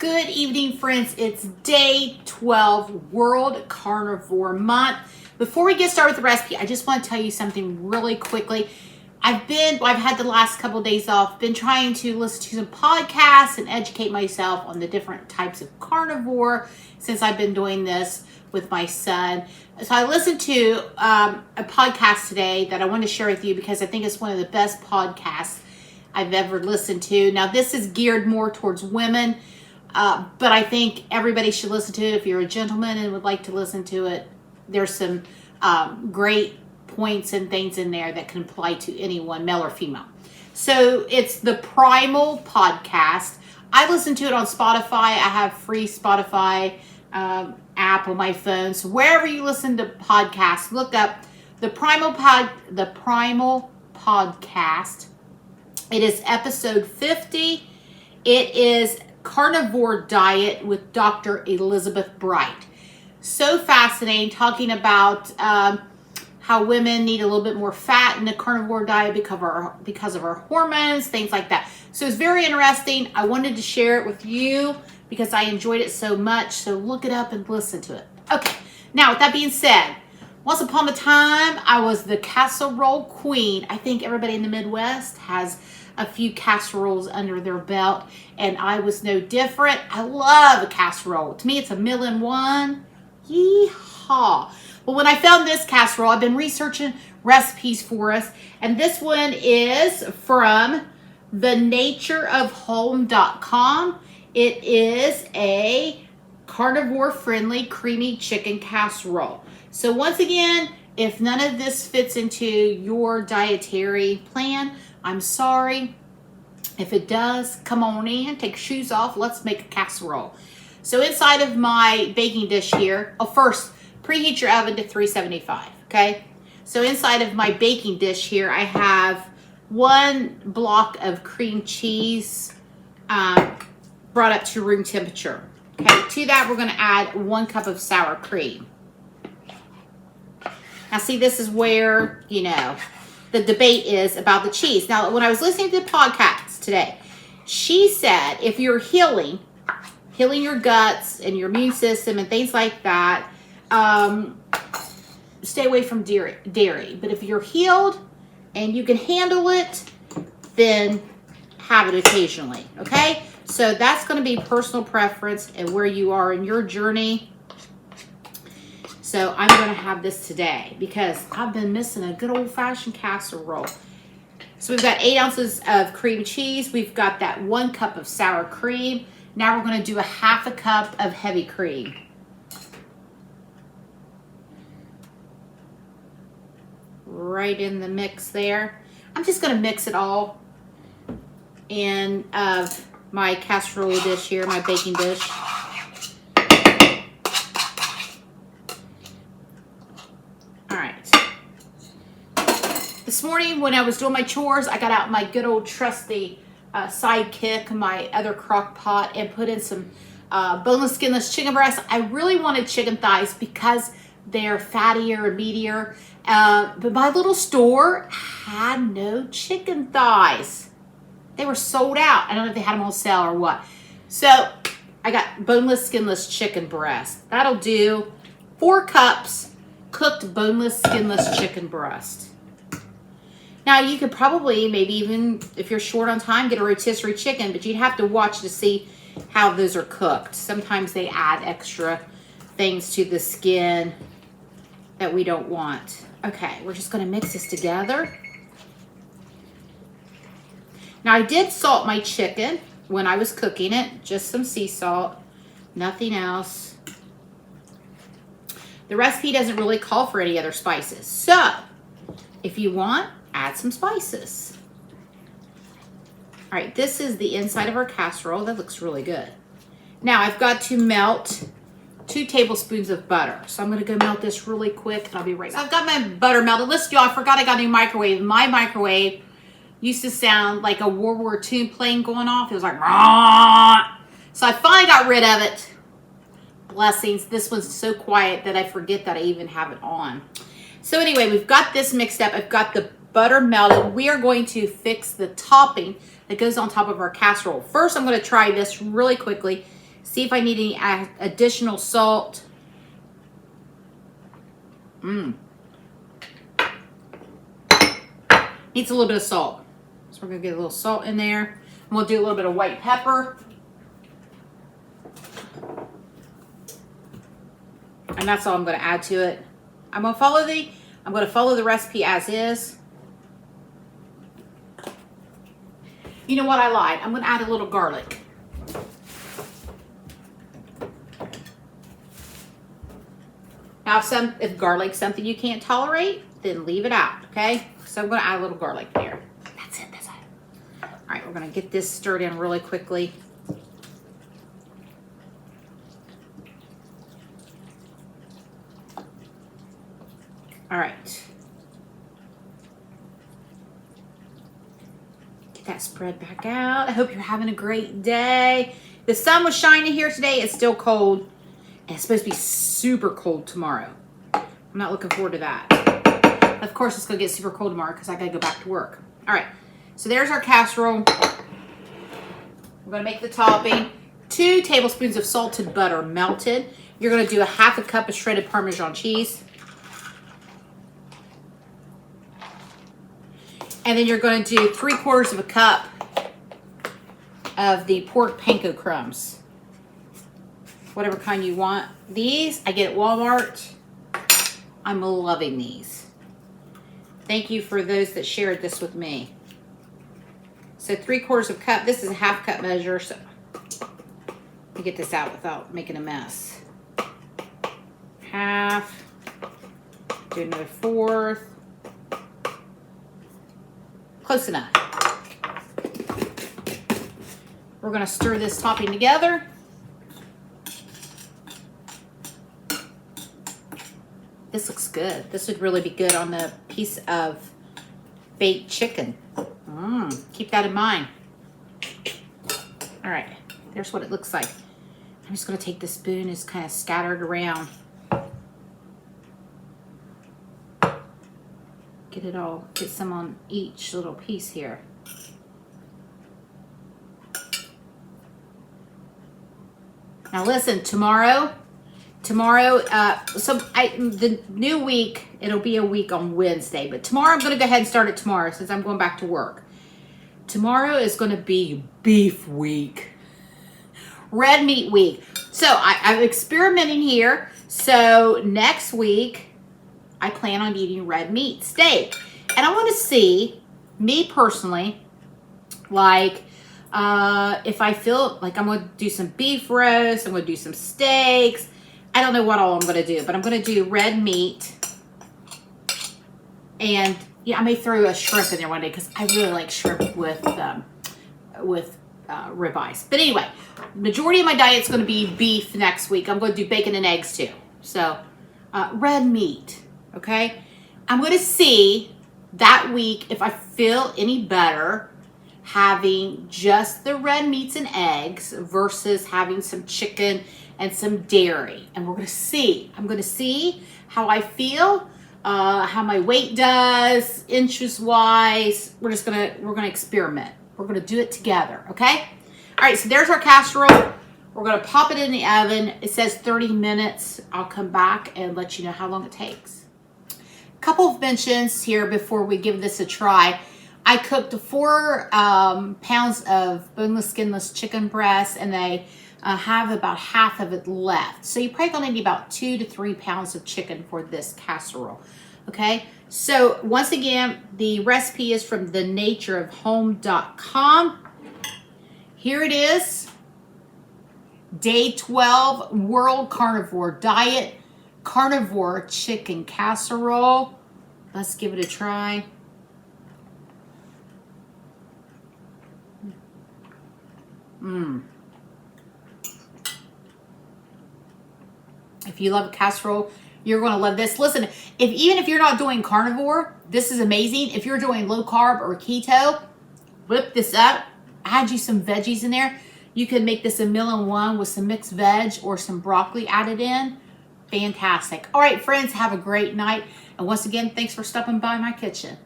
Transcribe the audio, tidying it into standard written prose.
Good evening, friends. It's day 12, World Carnivore Month. Before we get started with the recipe, I just want to tell you something really quickly. I've had the last couple of days off, been trying to listen to some podcasts and educate myself on the different types of carnivore since I've been doing this with my son. So I listened to a podcast today that I want to share with you because I think it's one of the best podcasts I've ever listened to. Now, this is geared more towards women, but I think everybody should listen to it. If you're a gentleman and would like to listen to it, there's some great points and things in there that can apply to anyone, male or female. So it's the Primal Podcast. I listen to it on Spotify. I have free Spotify app on my phone. So wherever you listen to podcasts, look up the Primal Podcast. It is episode 50. It is Carnivore Diet with Dr. Elizabeth Bright. So fascinating, talking about how women need a little bit more fat in the carnivore diet because of our hormones, things like that. So it's very interesting. I wanted to share it with you because I enjoyed it so much. So look it up and listen to it. Okay, now with that being said, once upon a time, I was the casserole queen. I think everybody in the Midwest has a few casseroles under their belt, and I was no different. I love a casserole. To me, it's a meal in one. Yeehaw. Well, when I found this casserole, I've been researching recipes for us, and this one is from thenatureofhome.com. It is a carnivore-friendly creamy chicken casserole. So once again, if none of this fits into your dietary plan, I'm sorry. If it does, come on in, take your shoes off, let's make a casserole. So inside of my baking dish here, first, preheat your oven to 375, okay? So inside of my baking dish here, I have 1 block of cream cheese brought up to room temperature. Okay, to that, we're gonna add 1 cup of sour cream. Now see, this is where, the debate is about the cheese. Now, when I was listening to the podcast today, she said if you're healing your guts and your immune system and things like that, stay away from dairy. But if you're healed and you can handle it, then have it occasionally, okay? So that's going to be personal preference and where you are in your journey. So I'm going to have this today because I've been missing a good old-fashioned casserole. So we've got 8 ounces of cream cheese. We've got that 1 cup of sour cream. Now we're going to do a 1/2 cup of heavy cream. Right in the mix there. I'm just going to mix it all in my casserole dish here, my baking dish. This morning when I was doing my chores, I got out my good old trusty Sidekick, my other crock pot, and put in some boneless, skinless chicken breasts. I really wanted chicken thighs because they're fattier and meatier, but my little store had no chicken thighs. They were sold out. I don't know if they had them on sale or what. So I got boneless, skinless chicken breast. That'll do 4 cups cooked boneless, skinless chicken breast. Now, you could probably, maybe even, if you're short on time, get a rotisserie chicken, but you'd have to watch to see how those are cooked. Sometimes they add extra things to the skin that we don't want. Okay, we're just going to mix this together. Now, I did salt my chicken when I was cooking it, just some sea salt, nothing else. The recipe doesn't really call for any other spices. So, if you want, add some spices. All right, this is the inside of our casserole. That looks really good. Now I've got to melt 2 tablespoons of butter. So I'm gonna go melt this really quick and I'll be right back. So I've got my butter melted. Listen, y'all, I forgot I got a new microwave. My microwave used to sound like a World War II plane going off. It was like, rah! So I finally got rid of it. Blessings. This one's so quiet that I forget that I even have it on. So anyway, we've got this mixed up. I've got the butter melted. We are going to fix the topping that goes on top of our casserole. First, I'm going to try this really quickly See if I need any additional salt. Needs a little bit of salt. So we're gonna get a little salt in there. And we'll do a little bit of white pepper. And that's all I'm gonna add to it. I'm gonna follow the recipe as is. You know what I lied? I'm gonna add a little garlic. Now, if garlic's something you can't tolerate, then leave it out, okay? So I'm gonna add a little garlic there. That's it. All right, we're gonna get this stirred in really quickly. All right. Get that spread back out. I hope you're having a great day. The sun was shining here today. It's still cold. And it's supposed to be super cold tomorrow. I'm not looking forward to that. Of course, it's going to get super cold tomorrow because I got to go back to work. All right. So there's our casserole. We're going to make the topping. 2 tablespoons of salted butter melted. You're going to do a 1/2 cup of shredded Parmesan cheese. And then you're going to do 3/4 cup of the pork panko crumbs. Whatever kind you want. These I get at Walmart. I'm loving these. Thank you for those that shared this with me. So 3/4 cup. This is a 1/2 cup measure. So let me get this out without making a mess. 1/2. Do another 1/4. Close enough. We're going to stir this topping together. This looks good. This would really be good on the piece of baked chicken. Keep that in mind. All right, there's what it looks like. I'm just going to take the spoon, it's kind of scattered around. Get some on each little piece here. Now listen, tomorrow, the new week, it'll be a week on Wednesday, but tomorrow I'm going to go ahead and start it tomorrow since I'm going back to work. Tomorrow is going to be beef week, red meat week. So I'm experimenting here. So next week, I plan on eating red meat steak. And I want to see, me personally, like, if I feel like I'm going to do some beef roast, I'm going to do some steaks. I don't know what all I'm going to do, but I'm going to do red meat. And yeah, I may throw a shrimp in there one day because I really like shrimp with ribeyes. But anyway, majority of my diet's going to be beef next week. I'm going to do bacon and eggs too. So red meat, okay? I'm going to see that week if I feel any better having just the red meats and eggs versus having some chicken and some dairy. And we're going to see. I'm going to see how I feel, how my weight does, inches wise. We're going to experiment. We're going to do it together, okay? All right, so there's our casserole. We're going to pop it in the oven. It says 30 minutes. I'll come back and let you know how long it takes. A couple of mentions here before we give this a try. I cooked 4 pounds of boneless, skinless chicken breast, and they have about half of it left. So you're probably going to need about 2 to 3 pounds of chicken for this casserole. Okay, so once again, the recipe is from thenatureofhome.com. Here it is. Day 12 World Carnivore Diet Carnivore Chicken Casserole. Let's give it a try. If you love casserole, you're going to love this. Listen, even if you're not doing carnivore, this is amazing. If you're doing low carb or keto, whip this up. Add you some veggies in there. You could make this a meal in one with some mixed veg or some broccoli added in. Fantastic. All right, friends, have a great night. And once again, thanks for stopping by my kitchen.